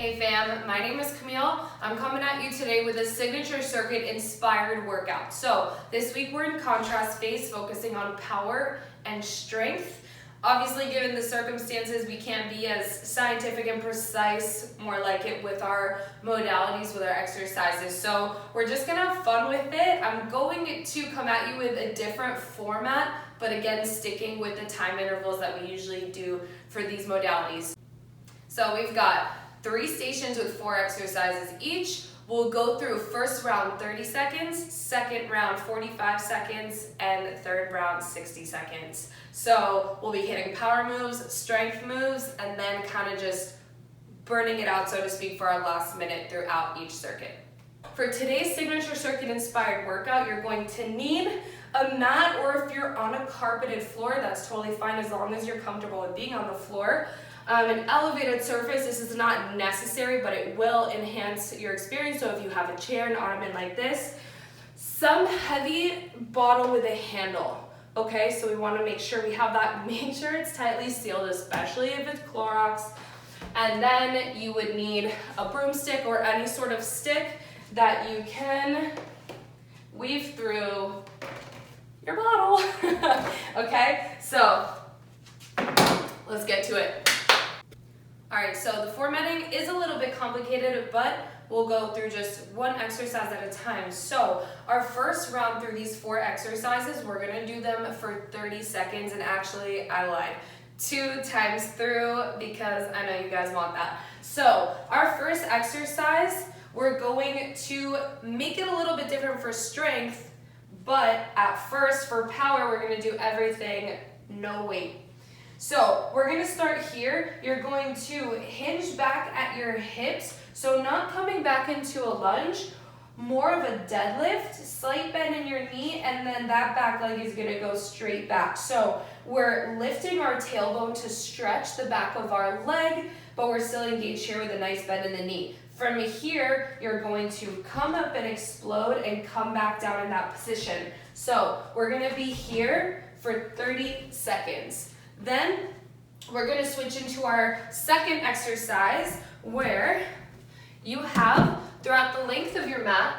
Hey fam, my name is Camille. I'm coming at you today with a signature circuit inspired workout. So this week we're in contrast phase, focusing on power and strength. Obviously, given the circumstances, we can't be as scientific and precise, more like it with our modalities, with our exercises. So we're just gonna have fun with it. I'm going to come at you with a different format, but again, sticking with the time intervals that we usually do for these modalities. So we've got 3 stations with 4 exercises each. We'll go through first round 30 seconds, second round 45 seconds, and third round 60 seconds. So we'll be hitting power moves, strength moves, and then kind of just burning it out, so to speak, for our last minute throughout each circuit. For today's signature circuit inspired workout, you're going to need a mat, or if you're on a carpeted floor, that's totally fine as long as you're comfortable with being on the floor. An elevated surface, this is not necessary, but it will enhance your experience. So if you have a chair, an ottoman like this, some heavy bottle with a handle. Okay, so we want to make sure we have that. Make sure it's tightly sealed, especially if it's Clorox. And then you would need a broomstick or any sort of stick that you can weave through your bottle. Okay, so let's get to it. All right, so the formatting is a little bit complicated, but we'll go through just one exercise at a time. So our first round through these 4 exercises, we're gonna do them for 30 seconds, and actually I lied, 2 times through because I know you guys want that. So our first exercise, we're going to make it a little bit different for strength, but at first for power, we're gonna do everything no weight. So we're gonna start here. You're going to hinge back at your hips. So not coming back into a lunge, more of a deadlift, slight bend in your knee, and then that back leg is gonna go straight back. So we're lifting our tailbone to stretch the back of our leg, but we're still engaged here with a nice bend in the knee. From here, you're going to come up and explode and come back down in that position. So we're gonna be here for 30 seconds. Then we're going to switch into our second exercise, where you have, throughout the length of your mat,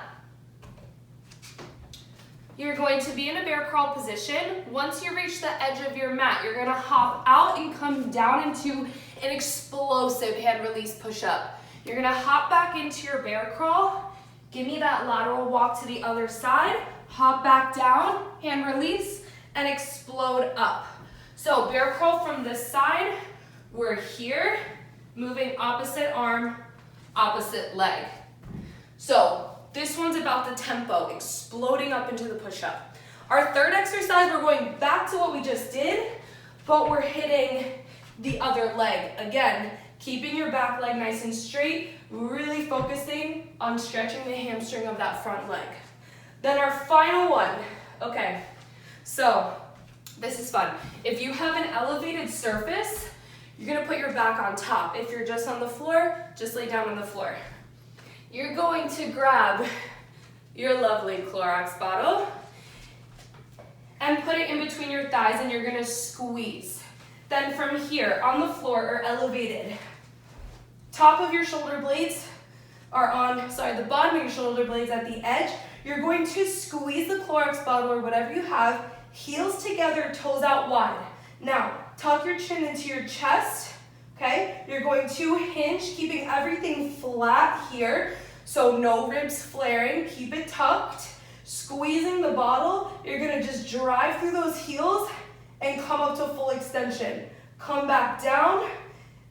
you're going to be in a bear crawl position. Once you reach the edge of your mat, you're going to hop out and come down into an explosive hand release push-up. You're going to hop back into your bear crawl, give me that lateral walk to the other side, hop back down, hand release, and explode up. So bear crawl from this side, we're here, moving opposite arm, opposite leg. So this one's about the tempo, exploding up into the push-up. Our third exercise, we're going back to what we just did, but we're hitting the other leg. Again, keeping your back leg nice and straight, really focusing on stretching the hamstring of that front leg. Then our final one, okay, so this is fun. If you have an elevated surface, you're gonna put your back on top. If you're just on the floor, just lay down on the floor. You're going to grab your lovely Clorox bottle and put it in between your thighs, and you're gonna squeeze. Then from here, on the floor or elevated, top of your shoulder blades are on, the bottom of your shoulder blades at the edge. You're going to squeeze the Clorox bottle or whatever you have, heels together, toes out wide. Now, tuck your chin into your chest, okay? You're going to hinge, keeping everything flat here, so no ribs flaring, keep it tucked. Squeezing the bottle, you're gonna just drive through those heels and come up to full extension. Come back down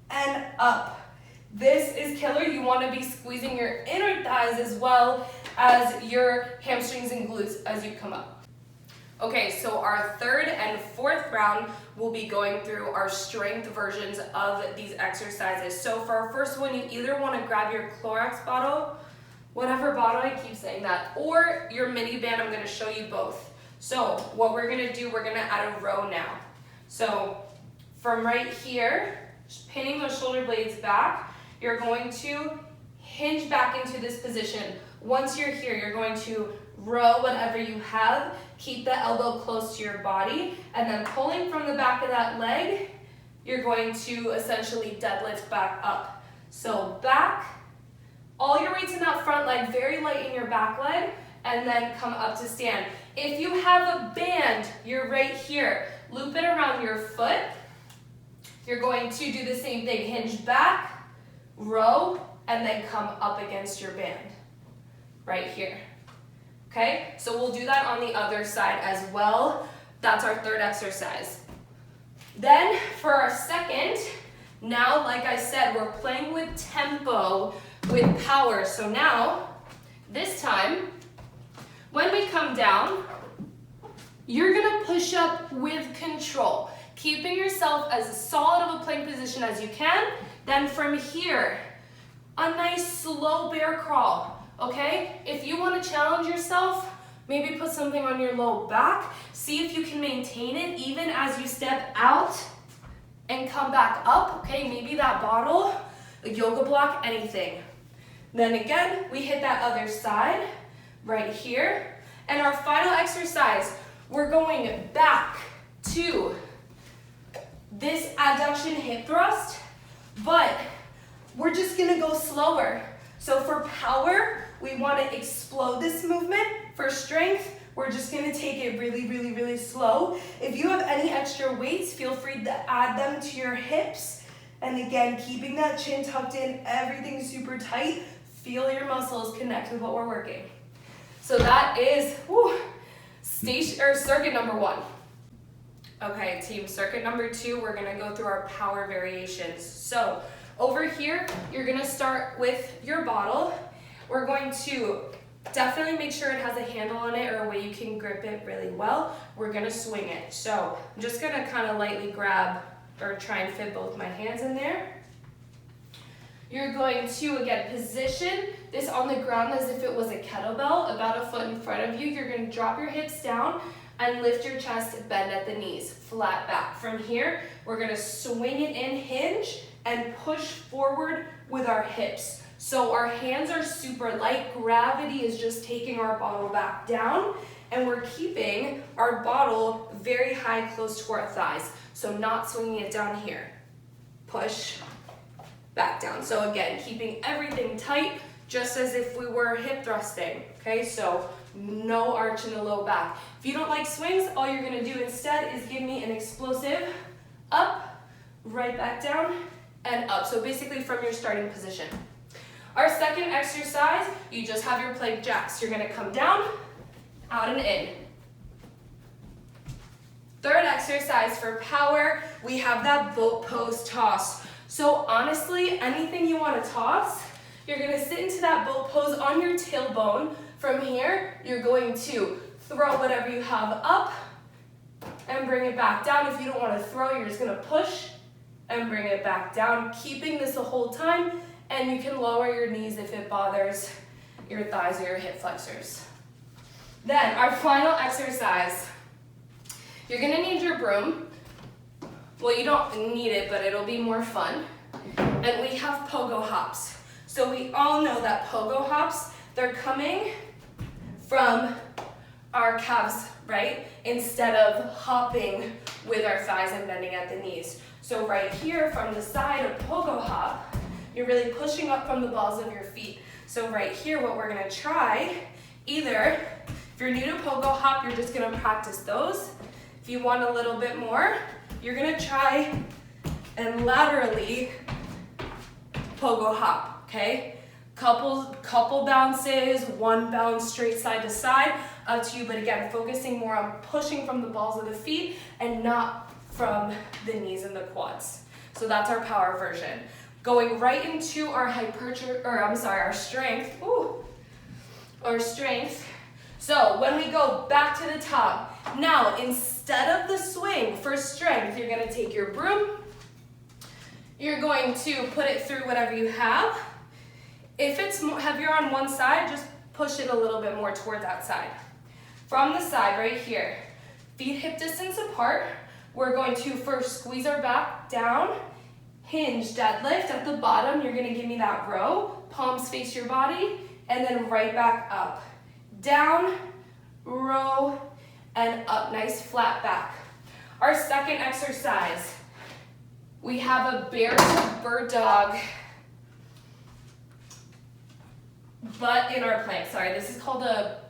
and up. This is killer. You wanna be squeezing your inner thighs as well as your hamstrings and glutes as you come up. Okay, so our third and fourth round, we'll be going through our strength versions of these exercises. So for our first one, you either want to grab your Clorox bottle, whatever bottle, I keep saying that, or your mini band. I'm going to show you both. So what we're going to do, we're going to add a row now. So from right here, pinning those shoulder blades back, you're going to hinge back into this position. Once you're here, you're going to row whatever you have, keep the elbow close to your body, and then pulling from the back of that leg, you're going to essentially deadlift back up. So back, all your weight's in that front leg, very light in your back leg, and then come up to stand. If you have a band, you're right here. Loop it around your foot. You're going to do the same thing. Hinge back, row, and then come up against your band. Right here. Okay? So we'll do that on the other side as well. That's our third exercise. Then for our second, now like I said, we're playing with tempo, with power. So now, this time, when we come down, you're gonna push up with control, keeping yourself as solid of a plank position as you can. Then from here, a nice slow bear crawl, okay? If you wanna challenge yourself, maybe put something on your low back. See if you can maintain it even as you step out and come back up, okay? Maybe that bottle, a yoga block, anything. Then again, we hit that other side right here. And our final exercise, we're going back to this adduction hip thrust, but we're just gonna go slower. So for power, we wanna explode this movement. For strength, we're just gonna take it really, really, really slow. If you have any extra weights, feel free to add them to your hips. And again, keeping that chin tucked in, everything super tight. Feel your muscles connect with what we're working. So that is circuit number 1. Okay, team, circuit number 2, we're gonna go through our power variations. So over here, you're gonna start with your bottle. We're going to definitely make sure it has a handle on it or a way you can grip it really well. We're gonna swing it. So I'm just gonna kind of lightly grab or try and fit both my hands in there. You're going to, again, position this on the ground as if it was a kettlebell, about a foot in front of you. You're gonna drop your hips down and lift your chest, bend at the knees, flat back. From here, we're gonna swing it in, hinge, and push forward with our hips. So our hands are super light. Gravity is just taking our bottle back down, and we're keeping our bottle very high, close to our thighs. So not swinging it down here. Push, back down. So again, keeping everything tight, just as if we were hip thrusting, okay? So no arch in the low back. If you don't like swings, all you're gonna do instead is give me an explosive up, right back down, and up. So basically from your starting position. Our second exercise, you just have your plank jacks. You're gonna come down, out and in. Third exercise for power, we have that boat pose toss. So honestly, anything you wanna toss, you're gonna sit into that boat pose on your tailbone. From here, you're going to throw whatever you have up and bring it back down. If you don't wanna throw, you're just gonna push and bring it back down, keeping this the whole time, and you can lower your knees if it bothers your thighs or your hip flexors. Then our final exercise, you're gonna need your broom. Well, you don't need it, but it'll be more fun. And we have pogo hops. So we all know that pogo hops, they're coming from our calves, right? Instead of hopping with our thighs and bending at the knees. So right here from the side of pogo hop, you're really pushing up from the balls of your feet. So right here, what we're gonna try, either, if you're new to pogo hop, you're just gonna practice those. If you want a little bit more, you're gonna try and laterally pogo hop, okay? Couple bounces, one bounce straight side to side, up to you, but again, focusing more on pushing from the balls of the feet and not from the knees and the quads. So that's our power version. Going right into our our strength. Our strength. So when we go back to the top, now instead of the swing for strength, you're gonna take your broom, you're going to put it through whatever you have. If it's heavier on one side, just push it a little bit more toward that side. From the side right here, feet hip distance apart, we're going to first squeeze our back down, hinge deadlift at the bottom. You're gonna give me that row, palms face your body, and then right back up. Down, row, and up, nice flat back. Our second exercise, we have a bear to bird dog but in our plank. Sorry, this is called a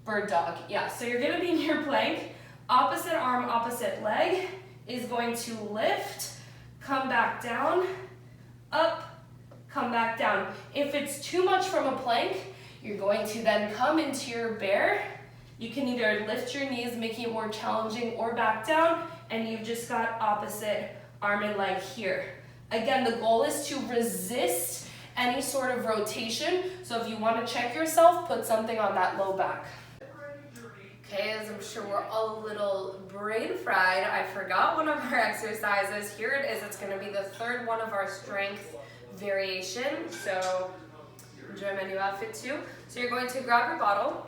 bird dog. Yeah, so you're gonna be in your plank. Opposite arm, opposite leg is going to lift, come back down, up, come back down. If it's too much from a plank, you're going to then come into your bear. You can either lift your knees, making it more challenging, or back down, and you've just got opposite arm and leg here. Again, the goal is to resist any sort of rotation. So if you want to check yourself, put something on that low back. Okay, as I'm sure we're all a little brain fried, I forgot one of our exercises. Here it is. It's going to be the third one of our strength variation. So enjoy my new outfit too. So you're going to grab your bottle.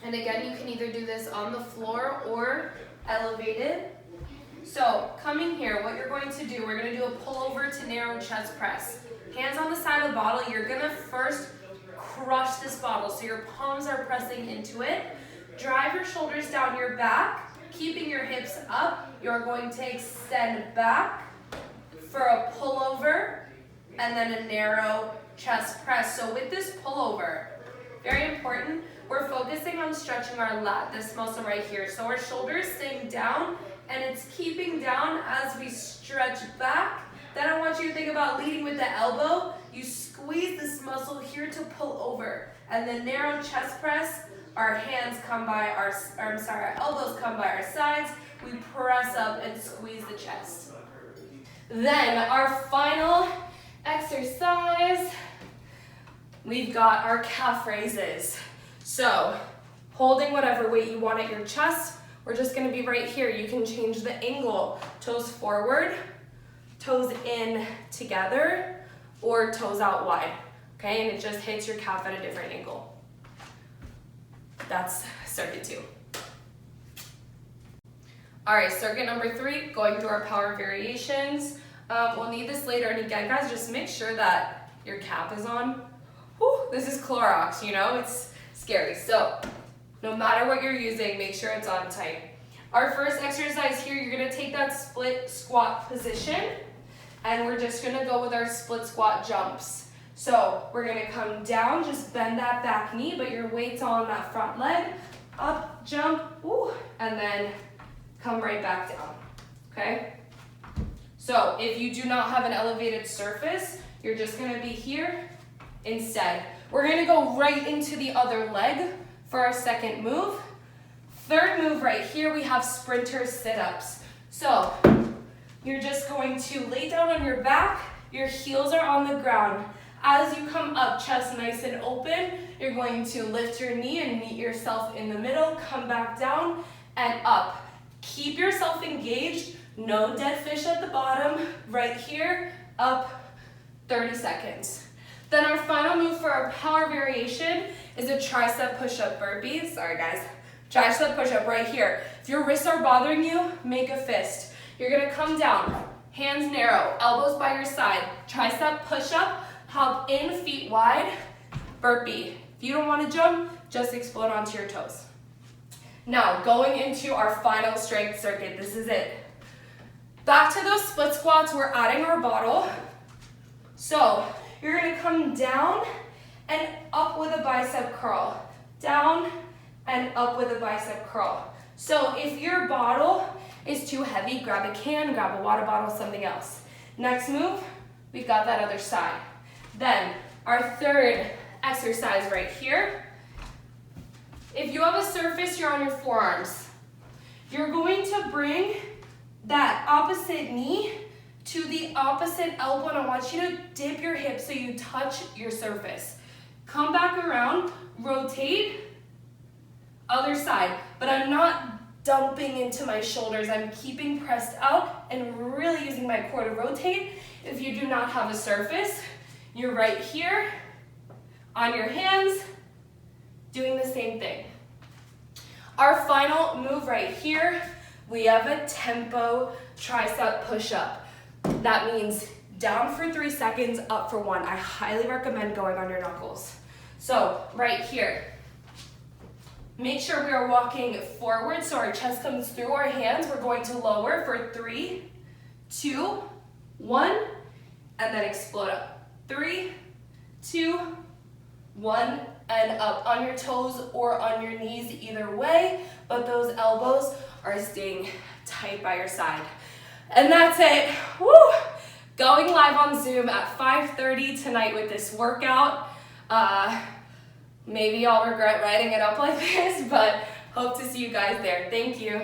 And again, you can either do this on the floor or elevated. So coming here, what you're going to do, we're going to do a pullover to narrow chest press. Hands on the side of the bottle. You're going to first crush this bottle. So your palms are pressing into it. Drive your shoulders down your back, keeping your hips up. You're going to extend back for a pullover and then a narrow chest press. So with this pullover, very important, we're focusing on stretching our lat, this muscle right here. So our shoulders staying down and it's keeping down as we stretch back. Then I want you to think about leading with the elbow. You squeeze this muscle here to pull over. And then narrow chest press. Our hands come by our elbows come by our sides. We press up and squeeze the chest. Then our final exercise, we've got our calf raises. So holding whatever weight you want at your chest, we're just gonna be right here. You can change the angle, toes forward, toes in together, or toes out wide, okay? And it just hits your calf at a different angle. That's circuit 2. All right, circuit number 3, going through our power variations. We'll need this later, and again, guys, just make sure that your cap is on. Whew, this is Clorox, you know, it's scary. So no matter what you're using, make sure it's on tight. Our first exercise here, you're gonna take that split squat position, and we're just gonna go with our split squat jumps. So we're gonna come down, just bend that back knee, but your weight's on that front leg. Up, jump, ooh, and then come right back down, okay? So if you do not have an elevated surface, you're just gonna be here instead. We're gonna go right into the other leg for our second move. Third move right here, we have sprinter sit-ups. So you're just going to lay down on your back, your heels are on the ground. As you come up, chest nice and open, you're going to lift your knee and meet yourself in the middle, come back down and up. Keep yourself engaged, no dead fish at the bottom, right here, up, 30 seconds. Then our final move for our power variation is a tricep push-up burpee. Sorry guys, tricep push-up right here. If your wrists are bothering you, make a fist. You're gonna come down, hands narrow, elbows by your side, tricep push-up, hop in, feet wide, burpee. If you don't want to jump, just explode onto your toes. Now, going into our final strength circuit, this is it. Back to those split squats, we're adding our bottle. So, you're gonna come down and up with a bicep curl. Down and up with a bicep curl. So, if your bottle is too heavy, grab a can, grab a water bottle, something else. Next move, we've got that other side. Then, our third exercise right here. If you have a surface, you're on your forearms. You're going to bring that opposite knee to the opposite elbow, and I want you to dip your hips so you touch your surface. Come back around, rotate, other side, but I'm not dumping into my shoulders. I'm keeping pressed out and really using my core to rotate. If you do not have a surface, you're right here on your hands, doing the same thing. Our final move right here, we have a tempo tricep push-up. That means down for 3 seconds, up for 1. I highly recommend going on your knuckles. So right here, make sure we are walking forward so our chest comes through our hands. We're going to lower for 3, 2, 1, and then explode up. 3, 2, 1 and up on your toes or on your knees, either way, but those elbows are staying tight by your side. And that's it. Woo! Going live on Zoom at 5:30 tonight with this workout. Maybe I'll regret writing it up like this, but hope to see you guys there. Thank you.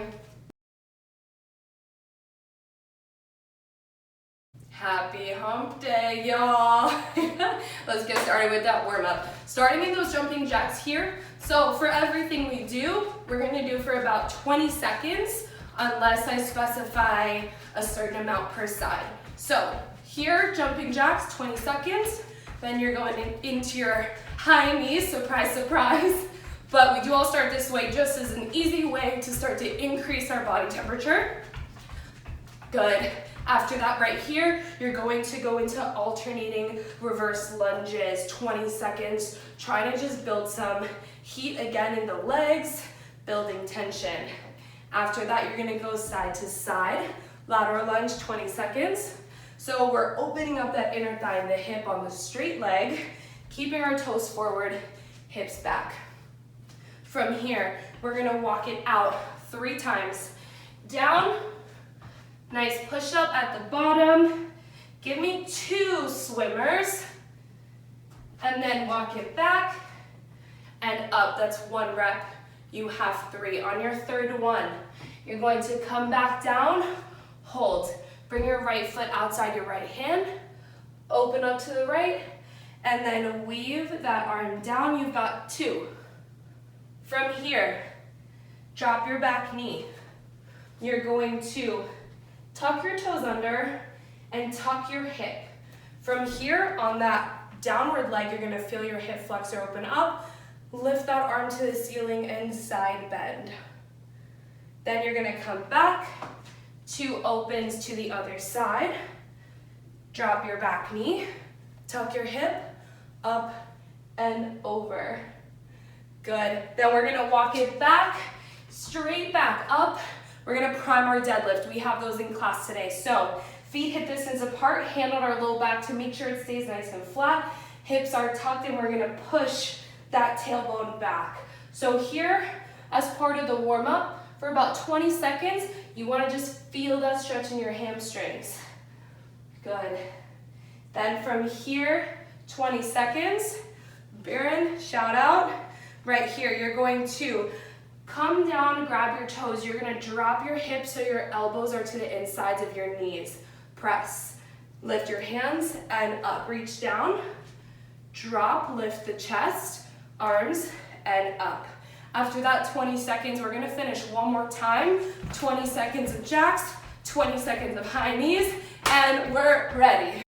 Happy hump day, y'all. Let's get started with that warm up. Starting in those jumping jacks here. So for everything we do, we're gonna do for about 20 seconds, unless I specify a certain amount per side. So here, jumping jacks, 20 seconds. Then you're going into your high knees, surprise, surprise. But we do all start this way just as an easy way to start to increase our body temperature. Good. After that right here, you're going to go into alternating reverse lunges, 20 seconds. Trying to just build some heat again in the legs, building tension. After that, you're gonna go side to side, lateral lunge, 20 seconds. So we're opening up that inner thigh and the hip on the straight leg, keeping our toes forward, hips back. From here, we're gonna walk it out 3 times. Down, nice push up at the bottom. Give me 2 swimmers. And then walk it back and up. That's 1 rep. You have 3. On your third one, you're going to come back down, hold. Bring your right foot outside your right hand, open up to the right, and then weave that arm down. You've got 2. From here, drop your back knee. You're going to tuck your toes under and tuck your hip. From here, on that downward leg, you're gonna feel your hip flexor open up. Lift that arm to the ceiling and side bend. Then you're gonna come back, 2 opens to the other side. Drop your back knee, tuck your hip, up and over. Good. Then we're gonna walk it back, straight back up. We're gonna prime our deadlift. We have those in class today. So feet hip distance apart, hand on our low back to make sure it stays nice and flat. Hips are tucked and we're gonna push that tailbone back. So here, as part of the warm up, for about 20 seconds, you wanna just feel that stretch in your hamstrings. Good. Then from here, 20 seconds, Baron, shout out. Right here, you're going to come down, grab your toes. You're gonna drop your hips so your elbows are to the insides of your knees. Press. Lift your hands and up. Reach down, drop, lift the chest, arms, and up. After that 20 seconds, we're gonna finish one more time. 20 seconds of jacks, 20 seconds of high knees, and we're ready.